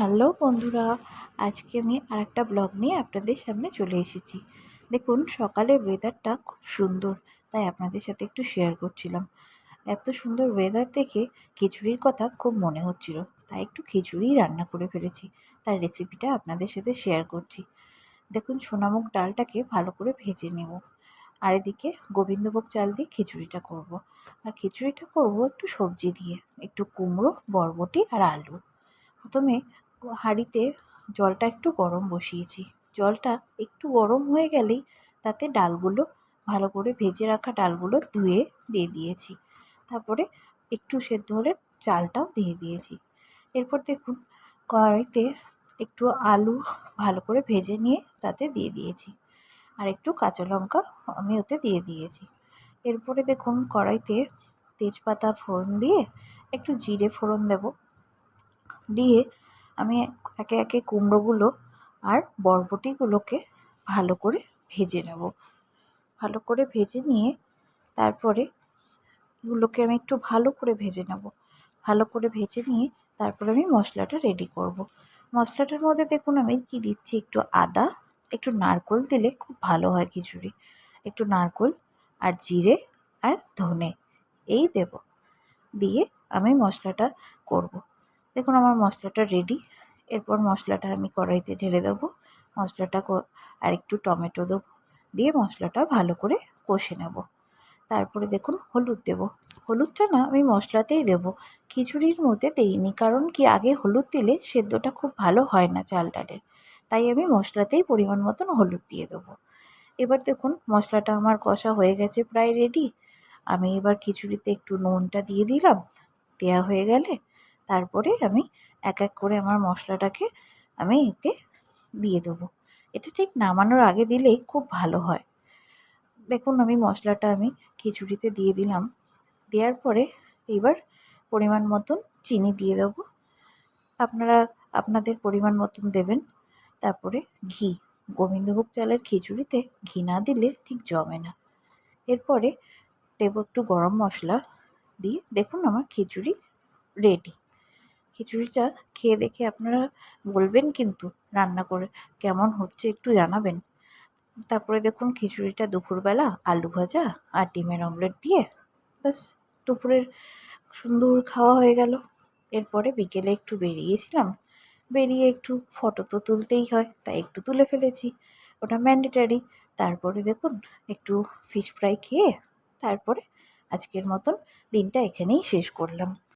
Hello বন্ধুরা, আজকে আমি আরেকটা ব্লগ নিয়ে আপনাদের সামনে চলে এসেছি। দেখুন, সকালের ওয়েদারটা খুব সুন্দর, তাই আপনাদের সাথে একটু শেয়ার করছিলাম। এত সুন্দর ওয়েদার দেখে খিচুড়ির কথা খুব মনে হচ্ছিল, তাই একটু খিচুড়িই রান্না করে ফেলেছি। তার রেসিপিটা আপনাদের সাথে শেয়ার করছি। দেখুন, সোনামুগ ডালটাকে ভালো করে ভেজে নেব, আর এদিকে গোবিন্দভোগ চাল দিয়ে খিচুড়িটা করব। আর খিচুড়িটা করব একটু সবজি দিয়ে, একটু কুমড়ো, বরবটি আর আলু। প্রথমে হাঁড়িতে জলটা একটু গরম বসিয়েছি। জলটা একটু গরম হয়ে গেলেই তাতে ডালগুলো, ভালো করে ভেজে রাখা ডালগুলো ধুয়ে দিয়ে দিয়েছি। তারপরে একটু সেদ্ধ হলে চালটাও দিয়ে দিয়েছি। এরপর দেখুন, কড়াইতে একটু আলু ভালো করে ভেজে নিয়ে তাতে দিয়ে দিয়েছি, আর একটু কাঁচা লঙ্কা আমি ওতে দিয়ে দিয়েছি। এরপরে দেখুন, কড়াইতে তেজপাতা ফোড়ন দিয়ে একটু জিরে ফোড়ন দেব, দিয়ে আমি একে একে কুমড়োগুলো আর বরবটিগুলোকে ভালো করে ভেজে নেব। ভালো করে ভেজে নিয়ে তারপরে এগুলোকে আমি একটু ভালো করে ভেজে নেব। ভালো করে ভেজে নিয়ে তারপরে আমি মশলাটা রেডি করব। মশলাটার মধ্যে দেখুন আমি কি দিচ্ছি, একটু আদা, একটু নারকেল দিলে খুব ভালো হয় খিচুড়ি। একটু নারকেল আর জিরে আর ধনে এই দেব, দিয়ে আমি মশলাটা করব। দেখুন, আমার মশলাটা রেডি। এরপর মশলাটা আমি কড়াইতে ঢেলে দেবো। মশলাটা আর একটু টমেটো দেবো, দিয়ে মশলাটা ভালো করে কষে নেব। তারপরে দেখুন হলুদ দেব। হলুদটা না আমি মশলাতেই দেবো, খিচুড়ির মধ্যে দিইনি, কারণ কি আগে হলুদ দিলে সেদ্ধটা খুব ভালো হয় না চাল ডালের। তাই আমি মশলাতেই পরিমাণ মতন হলুদ দিয়ে দেবো। এবার দেখুন, মশলাটা আমার কষা হয়ে গেছে, প্রায় রেডি। আমি এবার খিচুড়িতে একটু নুনটা দিয়ে দিলাম। দেওয়া হয়ে গেলে তারপরে আমি এক এক করে আমার মশলাটাকে আমি এতে দিয়ে দেবো। এটা ঠিক নামানোর আগে দিলেই খুব ভালো হয়। দেখুন, আমি মশলাটা আমি খিচুড়িতে দিয়ে দিলাম। দেওয়ার পরে এবার পরিমাণ মতন চিনি দিয়ে দেবো। আপনারা আপনাদের পরিমাণ মতন দেবেন। তারপরে ঘি, গোবিন্দভোগ চালের খিচুড়িতে ঘি না দিলে ঠিক জমে না। এরপরে দেবো একটু গরম মশলা, দিয়ে দেখুন আমার খিচুড়ি রেডি। খিচুড়িটা খেয়ে দেখে আপনারা বলবেন কিন্তু, রান্না করে কেমন হচ্ছে একটু জানাবেন। তারপরে দেখুন, খিচুড়িটা দুপুরবেলা আলু ভাজা আর ডিমের অমলেট দিয়ে ব্যাস দুপুরের সুন্দর খাওয়া হয়ে গেল। এরপরে বিকেলে একটু বেরিয়েছিলাম, বেরিয়ে একটু ফটো তো তুলতেই হয়, তাই একটু তুলে ফেলেছি, ওটা ম্যান্ডেটারি। তারপরে দেখুন, একটু ফিশ ফ্রাই খেয়ে তারপরে আজকের মতন দিনটা এখানেই শেষ করলাম।